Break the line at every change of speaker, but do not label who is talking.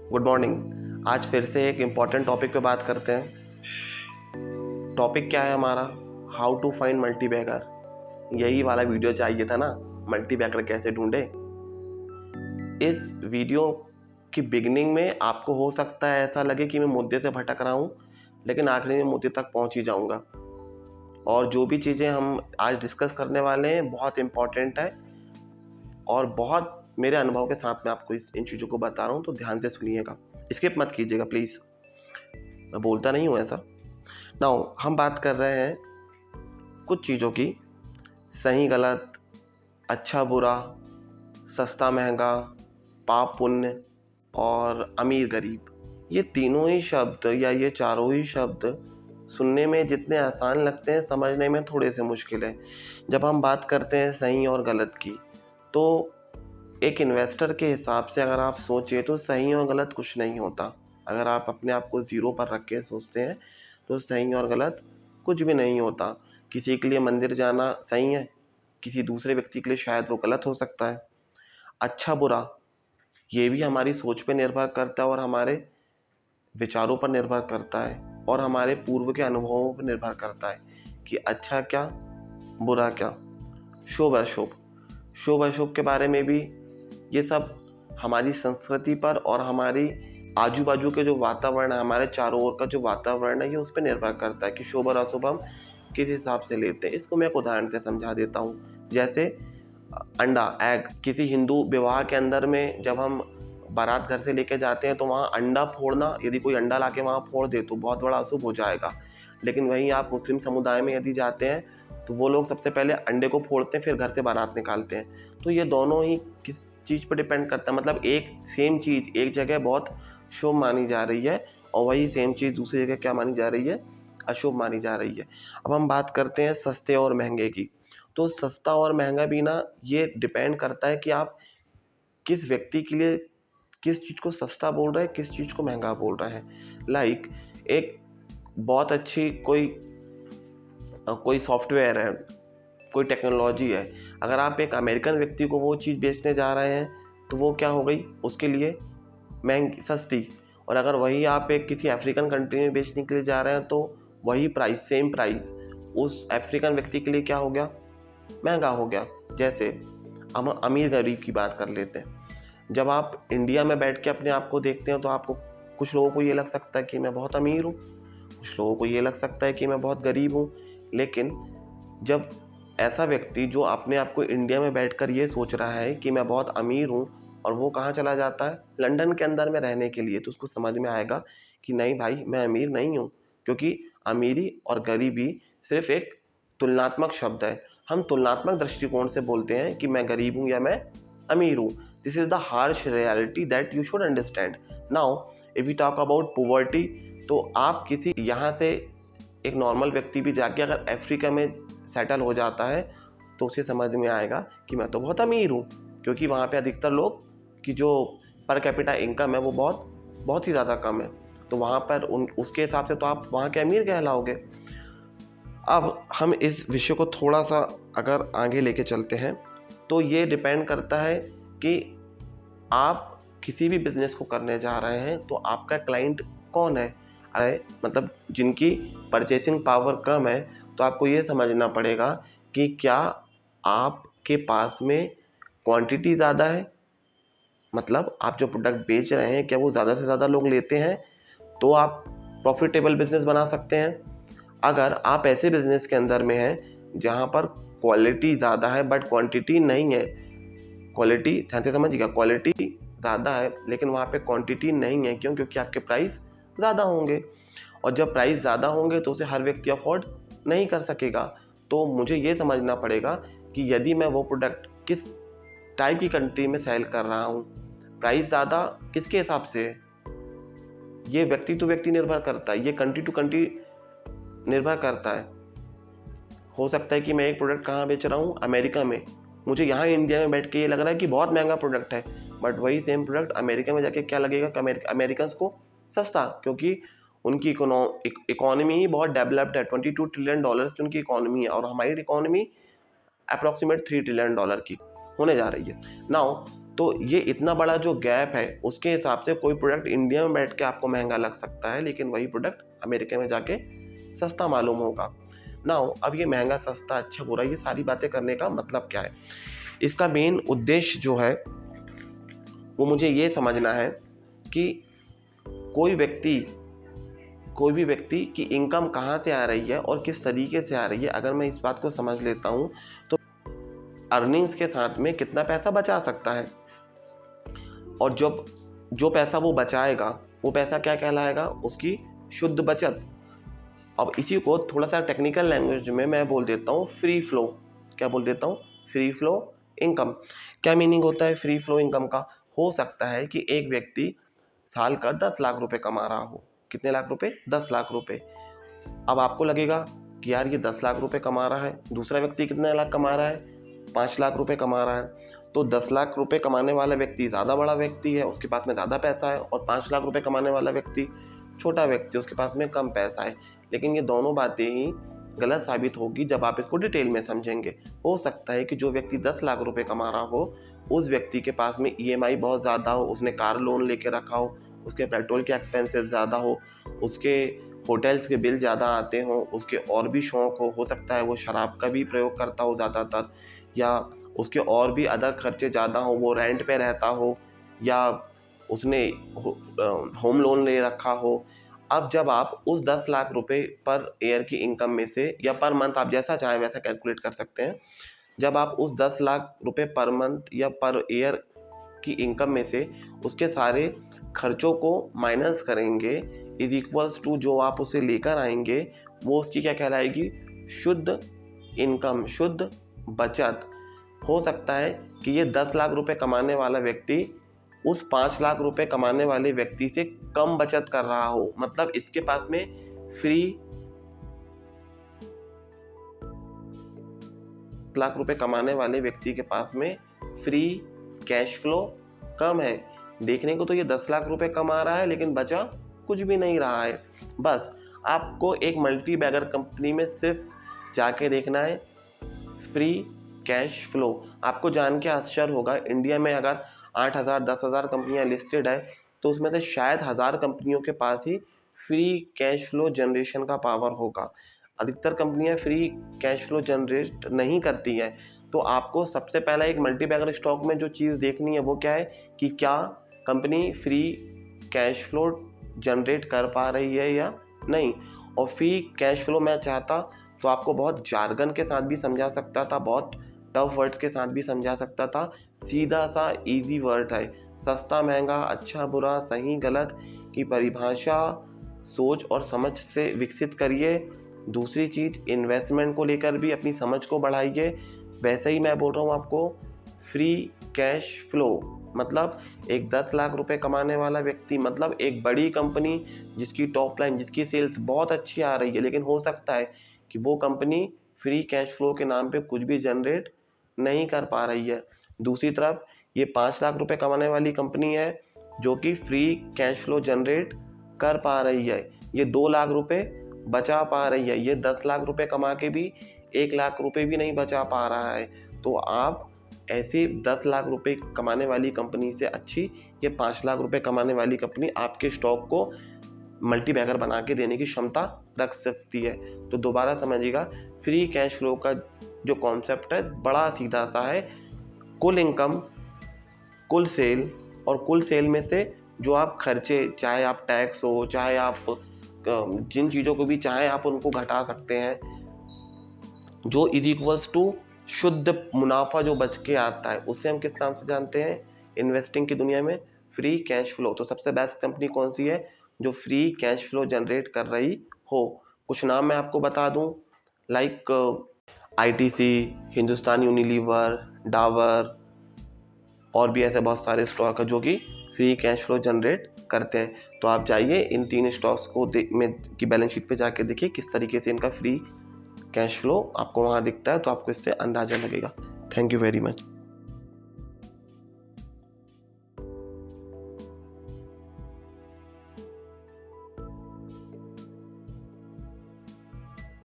Good morning. आज फिर से एक इम्पॉर्टेंट टॉपिक पे बात करते हैं। टॉपिक क्या है हमारा? How to find multibagger. यही वाला वीडियो चाहिए था ना, मल्टी बैगर कैसे ढूंढे। इस वीडियो की बिगिनिंग में आपको हो सकता है ऐसा लगे कि मैं मुद्दे से भटक रहा हूँ, लेकिन आखिरी में मुद्दे तक पहुँच ही जाऊँगा। और जो भी चीज़ें हम आज डिस्कस करने वाले हैं बहुत इम्पॉर्टेंट है और बहुत मेरे अनुभव के साथ में आपको इन चीज़ों को बता रहा हूँ, तो ध्यान से सुनिएगा, स्किप मत कीजिएगा प्लीज़। मैं बोलता नहीं हूँ ऐसा। नाउ हम बात कर रहे हैं कुछ चीज़ों की, सही गलत, अच्छा बुरा, सस्ता महंगा, पाप पुण्य और अमीर गरीब। ये तीनों ही शब्द या ये चारों ही शब्द सुनने में जितने आसान लगते हैं, समझने में थोड़े से मुश्किल है। जब हम बात करते हैं सही और गलत की, तो एक इन्वेस्टर के हिसाब से अगर आप सोचें तो सही और गलत कुछ नहीं होता। अगर आप अपने आप को ज़ीरो पर रख के सोचते हैं तो सही और गलत कुछ भी नहीं होता। किसी के लिए मंदिर जाना सही है, किसी दूसरे व्यक्ति के लिए शायद वो गलत हो सकता है। अच्छा बुरा ये भी हमारी सोच पे निर्भर करता है और हमारे विचारों पर निर्भर करता है और हमारे पूर्व के अनुभवों पर निर्भर करता है कि अच्छा क्या, बुरा क्या, शुभ अशुभ। शुभ अशुभ के बारे में भी ये सब हमारी संस्कृति पर और हमारी आजू बाजू के जो वातावरण है, हमारे चारों ओर का जो वातावरण है, ये उस पर निर्भर करता है कि शुभ और अशुभ हम किस हिसाब से लेते हैं। इसको मैं एक उदाहरण से समझा देता हूँ। जैसे अंडा, एग, किसी हिंदू विवाह के अंदर में जब हम बारात घर से लेके जाते हैं तो वहाँ अंडा फोड़ना, यदि कोई अंडा लाके वहाँ फोड़ दे तो बहुत बड़ा अशुभ हो जाएगा। लेकिन वहीं आप मुस्लिम समुदाय में यदि जाते हैं तो वो लोग सबसे पहले अंडे को फोड़ते हैं, फिर घर से बारात निकालते हैं। तो ये दोनों ही किस चीज़ पर डिपेंड करता है, मतलब एक सेम चीज़ एक जगह बहुत शुभ मानी जा रही है और वही सेम चीज़ दूसरी जगह क्या मानी जा रही है, अशुभ मानी जा रही है। अब हम बात करते हैं सस्ते और महंगे की। तो सस्ता और महंगा भी ना, ये डिपेंड करता है कि आप किस व्यक्ति के लिए किस चीज़ को सस्ता बोल रहे हैं, किस चीज़ को महंगा बोल रहे हैं। लाइक एक बहुत अच्छी कोई सॉफ्टवेयर है, कोई टेक्नोलॉजी है, अगर आप एक अमेरिकन व्यक्ति को वो चीज़ बेचने जा रहे हैं तो वो क्या हो गई उसके लिए महंगी, सस्ती। और अगर वही आप एक किसी अफ्रीकन कंट्री में बेचने के लिए जा रहे हैं तो वही प्राइस, सेम प्राइस उस अफ्रीकन व्यक्ति के लिए क्या हो गया, महंगा हो गया। जैसे हम अमीर गरीब की बात कर लेते हैं। जब आप इंडिया में बैठ के अपने आप को देखते हैं तो आपको, कुछ लोगों को ये लग सकता है कि मैं बहुत अमीर हूँ, कुछ लोगों को ये लग सकता है कि मैं बहुत गरीब हूँ। लेकिन जब ऐसा व्यक्ति जो अपने आप को इंडिया में बैठकर ये सोच रहा है कि मैं बहुत अमीर हूँ और वो कहाँ चला जाता है, लंदन के अंदर में रहने के लिए, तो उसको समझ में आएगा कि नहीं भाई, मैं अमीर नहीं हूँ। क्योंकि अमीरी और गरीबी सिर्फ एक तुलनात्मक शब्द है। हम तुलनात्मक दृष्टिकोण से बोलते हैं कि मैं गरीब हूँ या मैं अमीर हूँ। This is the harsh reality that you should understand. Now if you talk about poverty, तो आप किसी यहाँ से एक नॉर्मल व्यक्ति भी जाके अगर अफ्रीका में सेटल हो जाता है तो उसे समझ में आएगा कि मैं तो बहुत अमीर हूँ, क्योंकि वहाँ पे अधिकतर लोग की जो पर कैपिटा इनकम है वो बहुत ही ज़्यादा कम है। तो वहाँ पर उसके हिसाब से तो आप वहाँ के अमीर कहलाओगे। अब हम इस विषय को थोड़ा सा अगर आगे लेके चलते हैं तो ये डिपेंड करता है कि आप किसी भी बिजनेस को करने जा रहे हैं तो आपका क्लाइंट कौन है। मतलब जिनकी परचेसिंग पावर कम है, तो आपको ये समझना पड़ेगा कि क्या आपके पास में क्वांटिटी ज़्यादा है, मतलब आप जो प्रोडक्ट बेच रहे हैं क्या वो ज़्यादा से ज़्यादा लोग लेते हैं, तो आप प्रॉफिटेबल बिजनेस बना सकते हैं। अगर आप ऐसे बिजनेस के अंदर में हैं जहाँ पर क्वालिटी ज़्यादा है बट क्वांटिटी नहीं है, क्वालिटी ध्यान से समझिएगा, क्वालिटी ज़्यादा है लेकिन वहाँ पे क्वांटिटी नहीं है, क्यों? क्योंकि आपके प्राइस ज़्यादा होंगे और जब प्राइस ज़्यादा होंगे तो उसे हर व्यक्ति अफोर्ड नहीं कर सकेगा। तो मुझे ये समझना पड़ेगा कि यदि मैं वो प्रोडक्ट किस टाइप की कंट्री में सेल कर रहा हूँ, प्राइस ज़्यादा किसके हिसाब से है, ये व्यक्ति टू व्यक्ति निर्भर करता है, ये कंट्री टू कंट्री निर्भर करता है। हो सकता है कि मैं एक प्रोडक्ट कहाँ बेच रहा हूँ, अमेरिका में, मुझे यहाँ इंडिया में बैठ के ये लग रहा है कि बहुत महंगा प्रोडक्ट है, बट वही सेम प्रोडक्ट अमेरिका में जाके क्या लगेगा कि अमेरिकन को सस्ता, क्योंकि उनकी इकोनॉमी ही बहुत डेवलप्ड है। $22 ट्रिलियन की उनकी इकोनॉमी है और हमारी इकोनॉमी अप्रॉक्सीमेट $3 ट्रिलियन की होने जा रही है। नाउ तो ये इतना बड़ा जो गैप है उसके हिसाब से कोई प्रोडक्ट इंडिया में बैठ के आपको महंगा लग सकता है, लेकिन वही प्रोडक्ट अमेरिका में जाके सस्ता मालूम होगा। नाउ अब ये महंगा सस्ता अच्छा बुरा ये सारी बातें करने का मतलब क्या है? इसका मेन उद्देश्य जो है वो मुझे ये समझना है कि कोई भी व्यक्ति की इनकम कहाँ से आ रही है और किस तरीके से आ रही है। अगर मैं इस बात को समझ लेता हूँ तो अर्निंग्स के साथ में कितना पैसा बचा सकता है, और जब जो पैसा वो बचाएगा वो पैसा क्या कहलाएगा? उसकी शुद्ध बचत। अब इसी को थोड़ा सा टेक्निकल लैंग्वेज में मैं बोल देता हूँ फ्री फ्लो। क्या बोल देता हूँ? Free flow income. क्या मीनिंग होता है फ्री फ्लो इनकम का? हो सकता है कि एक व्यक्ति साल का 10 लाख रुपए कमा रहा हो। कितने लाख रुपए? 10 लाख रुपए। अब आपको लगेगा कि यार ये 10 लाख रुपए कमा रहा है, दूसरा व्यक्ति कितने लाख कमा रहा है? 5 लाख रुपए कमा रहा है। तो 10 लाख रुपए कमाने वाला व्यक्ति ज़्यादा बड़ा व्यक्ति है, उसके पास में ज़्यादा पैसा है, और 5 लाख रुपए कमाने वाला व्यक्ति छोटा व्यक्ति, उसके पास में कम पैसा है। लेकिन ये दोनों बातें ही गलत साबित होगी जब आप इसको डिटेल में समझेंगे। हो सकता है कि जो व्यक्ति 10 लाख रुपए कमा रहा हो उस व्यक्ति के पास में EMI बहुत ज़्यादा हो, उसने कार लोन लेके रखा हो, उसके पेट्रोल के एक्सपेंसेस ज़्यादा हो, उसके होटल्स के बिल ज़्यादा आते हों, उसके और भी शौक़ हो सकता है वो शराब का भी प्रयोग करता हो ज़्यादातर, या उसके और भी अदर खर्चे ज़्यादा हो, वो रेंट पे रहता हो, या उसने होम लोन ले रखा हो। अब जब आप उस 10 लाख रुपए पर ईयर की इनकम में से, या पर मंथ आप जैसा चाहें वैसा कैलकुलेट कर सकते हैं, जब आप उस 10 लाख रुपए पर मंथ या पर ईयर की इनकम में से उसके सारे खर्चों को माइनस करेंगे इज इक्वल्स टू जो आप उसे लेकर आएंगे, वो उसकी क्या कहलाएगी? शुद्ध इनकम, शुद्ध बचत। हो सकता है कि ये 10 लाख रुपए कमाने वाला व्यक्ति उस 5 लाख रुपए कमाने वाले व्यक्ति से कम बचत कर रहा हो, मतलब इसके पास में फ्री लाख रुपए कमाने वाले व्यक्ति के पास में फ्री कैश फ्लो कम है। देखने को तो ये 10 लाख रुपए कमा रहा है लेकिन बचा कुछ भी नहीं रहा है। बस आपको एक मल्टी बैगर कंपनी में सिर्फ जाके देखना है फ्री कैश फ्लो। आपको जान के आश्चर्य होगा, इंडिया में अगर 8,000 10,000 कंपनियां लिस्टेड है तो उसमें से शायद 1000 कंपनियों के पास ही फ्री कैश फ्लो जनरेशन का पावर होगा। अधिकतर कंपनियां फ्री कैश फ्लो जनरेट नहीं करती हैं। तो आपको सबसे पहला एक मल्टी बैगर स्टॉक में जो चीज़ देखनी है वो क्या है कि क्या company free cash flow generate कर पा रही है या नहीं। और फ्री कैश फ्लो मैं चाहता तो आपको बहुत जार्गन के साथ भी समझा सकता था, बहुत टफ वर्ड्स के साथ भी समझा सकता था। सीधा सा इजी वर्ड है, सस्ता महंगा, अच्छा बुरा, सही गलत की परिभाषा सोच और समझ से विकसित करिए। दूसरी चीज़, इन्वेस्टमेंट को लेकर भी अपनी समझ को बढ़ाइए। वैसे ही मैं बोल रहा हूँ आपको फ्री कैश फ्लो मतलब एक 10 लाख रुपए कमाने वाला व्यक्ति, मतलब एक बड़ी कंपनी जिसकी टॉप लाइन, जिसकी सेल्स बहुत अच्छी आ रही है, लेकिन हो सकता है कि वो कंपनी फ्री कैश फ्लो के नाम पे कुछ भी जनरेट नहीं कर पा रही है। दूसरी तरफ ये 5 लाख रुपए कमाने वाली कंपनी है जो कि फ्री कैश फ्लो जनरेट कर पा रही है, ये 2 लाख रुपए बचा पा रही है। ये 10 लाख रुपए कमा के भी 1 लाख रुपए भी नहीं बचा पा रहा है। तो आप ऐसे 10 लाख रुपए कमाने वाली कंपनी से अच्छी ये 5 लाख रुपए कमाने वाली कंपनी आपके स्टॉक को मल्टी बैगर बना के देने की क्षमता रख सकती है। तो दोबारा समझिएगा, फ्री कैश फ्लो का जो कॉन्सेप्ट है बड़ा सीधा सा है। कुल इनकम, कुल सेल, और कुल सेल में से जो आप खर्चे, चाहे आप टैक्स हो, चाहे आप जिन चीज़ों को भी चाहे आप उनको घटा सकते हैं, जो इज इक्वल्स टू शुद्ध मुनाफा जो बच के आता है, उससे हम किस नाम से जानते हैं इन्वेस्टिंग की दुनिया में? Free cash flow. तो सबसे बेस्ट कंपनी कौन सी है जो फ्री कैश फ्लो जनरेट कर रही हो? कुछ नाम मैं आपको बता दूं, like ITC, Hindustan Unilever, Dabur, और भी ऐसे बहुत सारे स्टॉक है जो कि फ्री कैश फ्लो जनरेट करते हैं। तो आप जाइए इन 3 स्टॉक्स को की बैलेंस शीट पे जाके देखिए किस तरीके से इनका फ्री कैश फ्लो आपको वहाँ दिखता है, तो आपको इससे अंदाज़ा लगेगा। Thank you very much.